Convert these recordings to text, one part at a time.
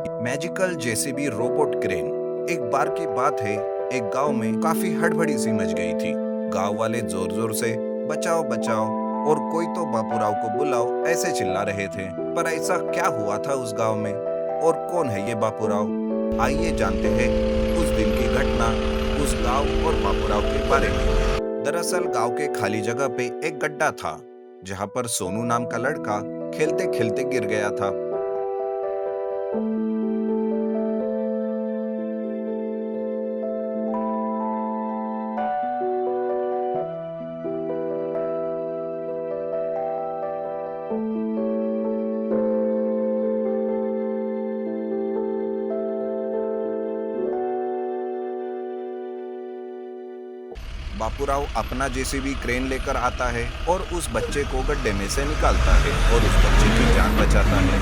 Magical JCB robot crane. एक बार की बात है, एक गांव में काफी हड़बड़ी सी मच गई थी। गांव वाले जोर जोर से बचाओ बचाओ और कोई तो बापूराव को बुलाओ ऐसे चिल्ला रहे थे। पर ऐसा क्या हुआ था उस गांव में, और कौन है ये बापूराव? आइए जानते हैं उस दिन की घटना, उस गांव और बापूराव के बारे में। दरअसल गांव के खाली जगह पे एक गड्ढा था, जहां पर सोनू नाम का लड़का खेलते खेलते गिर गया था। बापूराव अपना जेसीबी क्रेन लेकर आता है और उस बच्चे को गड्ढे में से निकालता है और उस बच्चे की जान बचाता है।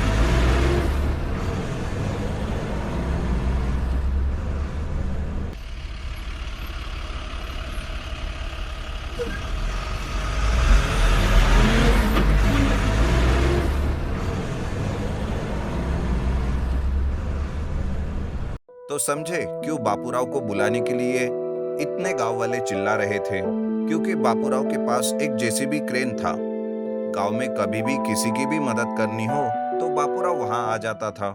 तो समझे क्यों बापूराव को बुलाने के लिए इतने गांव वाले चिल्ला रहे थे? क्योंकि बापूराव के पास एक जेसीबी क्रेन था। गांव में कभी भी किसी की भी मदद करनी हो तो बापूराव वहां आ जाता था।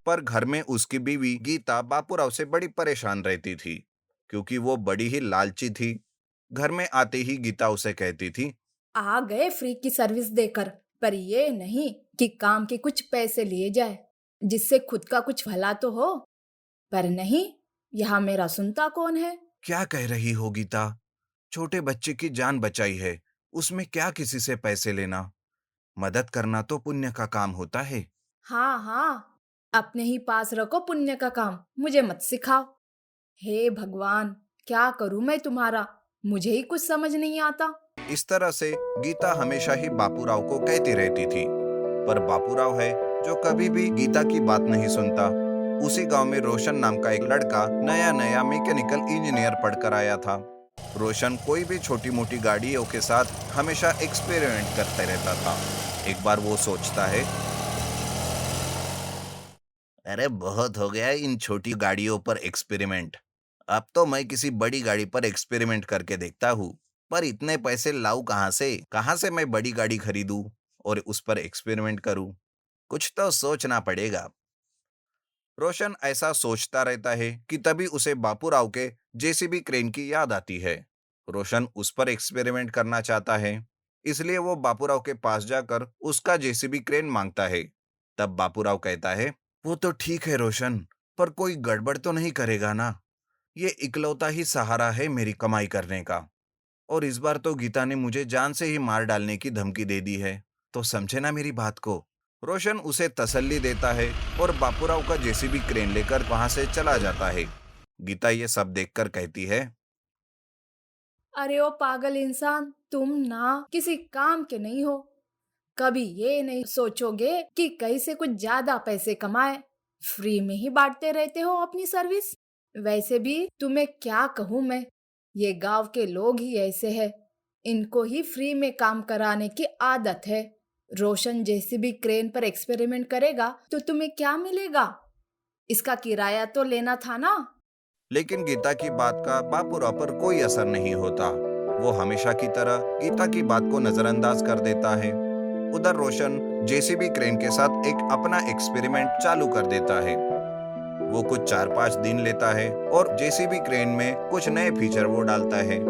पर घर में उसकी बीवी गीता बापूराव से बड़ी परेशान रहती थी, क्योंकि वो बड़ी ही लालची थी। घर में आते ही गीता उसे कहती थी, आ गए फ्री की सर्विस देकर, पर ये नहीं कि काम के कुछ पैसे लिए जाए, जिससे खुद का कुछ भला तो हो। पर नहीं, यहाँ मेरा सुनता कौन है। क्या कह रही हो गीता? छोटे बच्चे की जान बचाई है, उसमें क्या किसी से पैसे लेना? मदद करना तो पुण्य का काम होता है। हाँ हाँ, अपने ही पास रखो पुण्य का काम, मुझे मत सिखाओ। हे भगवान, क्या करूं मैं तुम्हारा, मुझे ही कुछ समझ नहीं आता। इस तरह से गीता हमेशा ही बापूराव को कहती रहती थी। पर बापूराव है जो कभी भी गीता की बात नहीं सुनता। उसी गांव में रोशन नाम का एक लड़का नया नया मैकेनिकल इंजीनियर पढ़कर आया था। रोशन कोई भी छोटी मोटी गाड़ियों के साथ हमेशा एक्सपेरिमेंट करते रहता था। एक बार वो सोचता है, अरे बहुत हो गया इन छोटी गाड़ियों पर एक्सपेरिमेंट। अब तो मैं किसी बड़ी गाड़ी पर एक्सपेरिमेंट करके देखता हूँ। पर इतने पैसे लाऊं कहाँ से? कहाँ से मैं बड़ी गाड़ी खरीदूं और उस पर एक्सपेरिमेंट करूं? कुछ तो सोचना पड़ेगा। रोशन ऐसा सोचता रहता है कि तभी उसे बापूराव के जेसीबी क्रेन की याद आती है। रोशन उस पर एक्सपेरिमेंट करना चाहता है, इसलिए वो बापूराव के पास जाकर उसका जेसीबी क्रेन मांगता है। तब बापूराव कहता है, वो तो ठीक है रोशन, पर कोई गड़बड़ तो नहीं करेगा ना? ये इकलौता ही सहारा है मेरी कमाई करने का। और इस बार तो गीता ने मुझे जान से ही मार डालने की धमकी दे दी है, तो समझे ना मेरी बात को? रोशन उसे तसल्ली देता है और बापूराव का जेसीबी क्रेन लेकर वहां से चला जाता है। गीता ये सब देखकर कहती है, अरे ओ पागल इंसान, तुम ना किसी काम के नहीं हो। कभी ये नहीं सोचोगे कि कैसे कुछ ज्यादा पैसे कमाए। फ्री में ही बांटते रहते हो अपनी सर्विस। वैसे भी तुम्हें क्या कहूँ मैं, ये गांव के लोग ही ऐसे हैं। इनको ही फ्री में काम कराने की आदत है। रोशन जेसीबी क्रेन पर एक्सपेरिमेंट करेगा तो तुम्हें क्या मिलेगा? इसका किराया तो लेना था ना। लेकिन गीता की बात का बापूराव पर कोई असर नहीं होता। वो हमेशा की तरह गीता की बात को नजरअंदाज कर देता है। उधर रोशन जेसीबी क्रेन के साथ एक अपना एक्सपेरिमेंट चालू कर देता है। वो कुछ 4-5 दिन लेता है और जेसीबी क्रेन में कुछ नए फीचर वो डालता है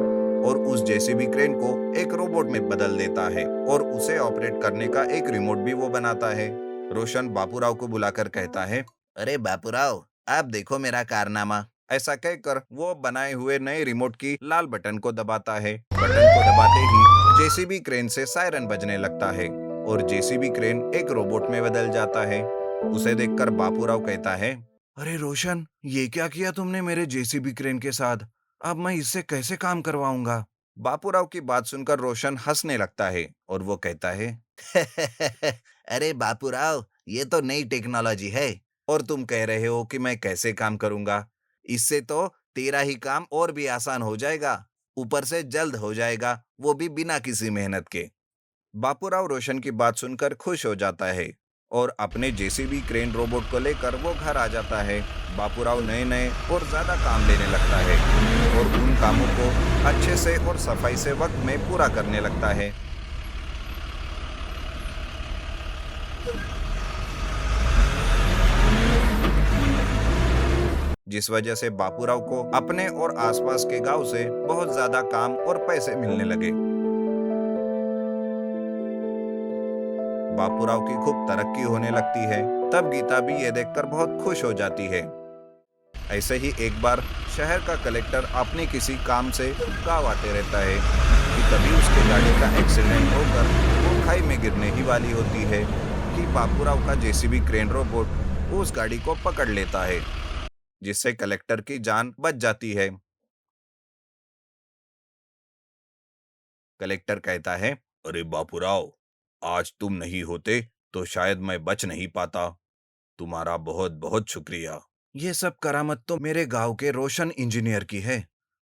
और उस जेसीबी क्रेन को एक रोबोट में बदल देता है और उसे ऑपरेट करने का एक रिमोट भी वो बनाता है। रोशन बापूराव को बुलाकर कहता है, अरे बापूराव, आप देखो मेरा कारनामा। ऐसा कहकर वो बनाए हुए नए रिमोट की लाल बटन को दबाता है। बटन को दबाते ही जेसीबी क्रेन से सायरन बजने लगता है और जेसीबी क्रेन एक रोबोट में बदल जाता है। उसे देखकर बापूराव कहता है, अरे रोशन, ये क्या किया तुमने मेरे जेसीबी क्रेन के साथ? अब मैं इससे कैसे काम करवाऊंगा? बापूराव की बात सुनकर रोशन हंसने लगता है और वो कहता है, अरे बापूराव, ये तो नई टेक्नोलॉजी है और तुम कह रहे हो कि मैं कैसे काम करूंगा? इससे तो तेरा ही काम और भी आसान हो जाएगा, ऊपर से जल्द हो जाएगा, वो भी बिना किसी मेहनत के। बापूराव रोशन की बात सुनकर खुश हो जाता है और अपने जेसीबी क्रेन रोबोट को लेकर वो घर आ जाता है। बापूराव नए नए और ज्यादा काम लेने लगता है और उन कामों को अच्छे से और सफाई से वक्त में पूरा करने लगता है। जिस वजह से बापूराव को अपने और आसपास के गांव से बहुत ज्यादा काम और पैसे मिलने लगे। बापूराव की खूब तरक्की होने लगती है। तब गीता भी ये देखकर बहुत खुश हो जाती है। ऐसे ही एक बार शहर का कलेक्टर अपने किसी काम से गांव आते रहता है कि तभी उसके गाड़ी का एक्सीडेंट होकर वो खाई में गिरने ही वाली होती है कि बापूराव का जेसीबी क्रेन रोबोट उस गाड़ी को पकड़ लेता है, जिससे कलेक्टर की जान बच जाती है। कलेक्टर कहता है, अरे बापूराव, आज तुम नहीं होते तो शायद मैं बच नहीं पाता। तुम्हारा बहुत बहुत शुक्रिया। ये सब करामत तो मेरे गांव के रोशन इंजीनियर की है।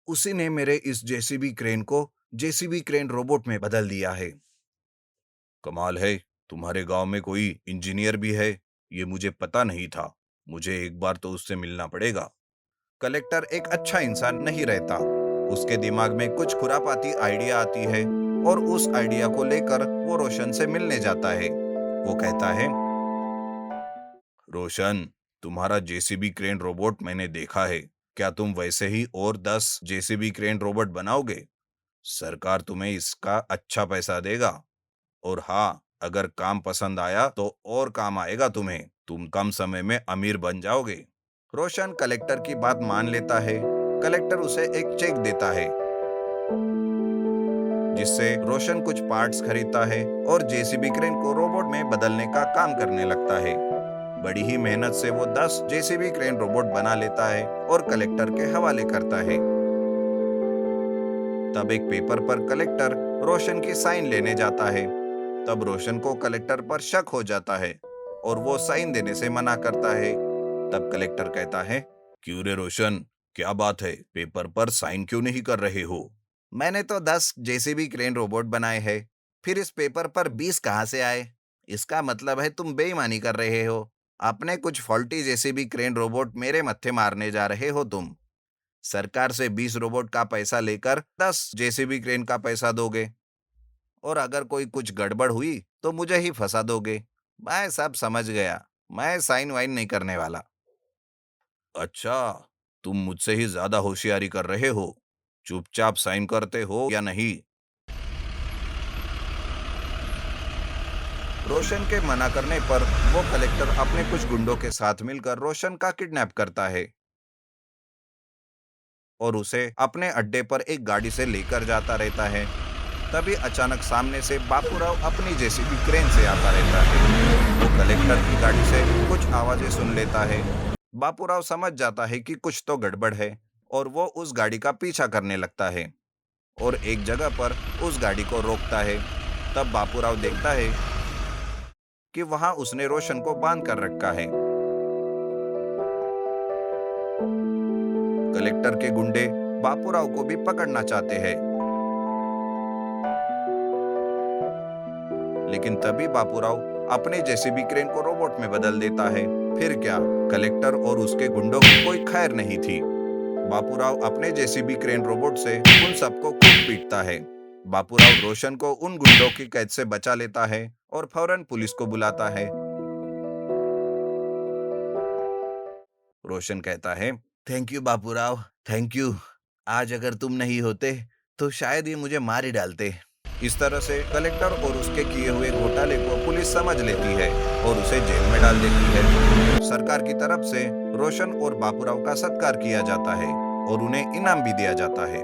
उसी ने मेरे इस जेसीबी क्रेन को जेसीबी क्रेन रोबोट में बदल दिया है। कमाल है, तुम्हारे गांव में कोई इंजीनियर भी है, ये मुझे पता नहीं था। मुझे एक बार तो उससे मिलना पड़ेगा। कलेक्टर एक अच्छा इंसान नहीं रहता। उसके दिमाग में कुछ खुरापाती आइडिया आती है और उस आइडिया को लेकर वो रोशन से मिलने जाता है। वो कहता है, रोशन, तुम्हारा जेसीबी क्रेन रोबोट मैंने देखा है। क्या तुम वैसे ही और 10 जेसीबी क्रेन रोबोट बनाओगे? सरकार तुम्हें इसका अच्छा पैसा देगा। और हाँ, अगर काम पसंद आया तो और काम आएगा तुम्हें। तुम कम समय में अमीर बन जाओगे। रोशन कलेक्टर की बात मान लेता है। कलेक्टर उसे एक चेक देता है, जिससे रोशन कुछ पार्ट्स खरीदता है और जेसीबी क्रेन को रोबोट में बदलने का काम करने लगता है। बड़ी ही मेहनत से वो 10 जेसीबी क्रेन रोबोट बना लेता है और कलेक्टर के हवाले करता है। तब एक पेपर पर कलेक्टर रोशन की साइन लेने जाता है। तब रोशन को कलेक्टर पर शक हो जाता है और वो साइन देने से मना करता है। तब कलेक्टर कहता है, क्यों रे रोशन, क्या बात है, पेपर पर साइन क्यों नहीं कर रहे हो? मैंने तो 10 जेसीबी क्रेन रोबोट बनाए हैं, फिर इस पेपर पर 20 कहाँ से आए? इसका मतलब है तुम बेईमानी कर रहे हो। अपने कुछ फॉल्टी जेसीबी क्रेन रोबोट मेरे मत्थे मारने जा रहे हो तुम। सरकार से 20 रोबोट का पैसा लेकर 10 जेसीबी क्रेन का पैसा दोगे, और अगर कोई कुछ गड़बड़ हुई तो मुझे ही फंसा दोगे। मैं सब समझ गया। मैं साइन वाइन नहीं करने वाला। अच्छा, तुम मुझसे ही ज्यादा होशियारी कर रहे हो। चुपचाप साइन करते हो या नहीं? रोशन के मना करने पर वो कलेक्टर अपने कुछ गुंडों के साथ मिलकर रोशन का किडनैप करता है और उसे अपने अड्डे पर एक गाड़ी से लेकर जाता रहता है। तभी अचानक सामने से बापूराव अपनी जेसीबी क्रेन से आता रहता है। वो कलेक्टर की गाड़ी से कुछ आवाजें सुन लेता है। बापूराव समझ जाता है कि कुछ तो गड़बड़ है और वो उस गाड़ी का पीछा करने लगता है और एक जगह पर उस गाड़ी को रोकता है। तब बापूराव देखता है कि वहां उसने रोशन को बांध कर रखा है। कलेक्टर के गुंडे बापूराव को भी पकड़ना चाहते हैं, लेकिन तभी बापूराव अपने जेसीबी क्रेन को रोबोट में बदल देता है। फिर क्या, कलेक्टर और उसके गुंडों को कोई खैर नहीं थी। बापूराव अपने जेसीबी क्रेन रोबोट से उन सबको खूब पीटता है। बापूराव रोशन को उन गुंडों की कैद से बचा लेता है और फौरन पुलिस को बुलाता है। रोशन कहता है, thank you Bapurao, thank you. आज अगर तुम नहीं होते तो शायद ये मुझे मार ही डालते। इस तरह से कलेक्टर और उसके किए हुए घोटाले को पुलिस समझ लेती है और उसे जेल में डाल देती है। सरकार की तरफ से रोशन और बापूराव का सत्कार किया जाता है और उन्हें इनाम भी दिया जाता है।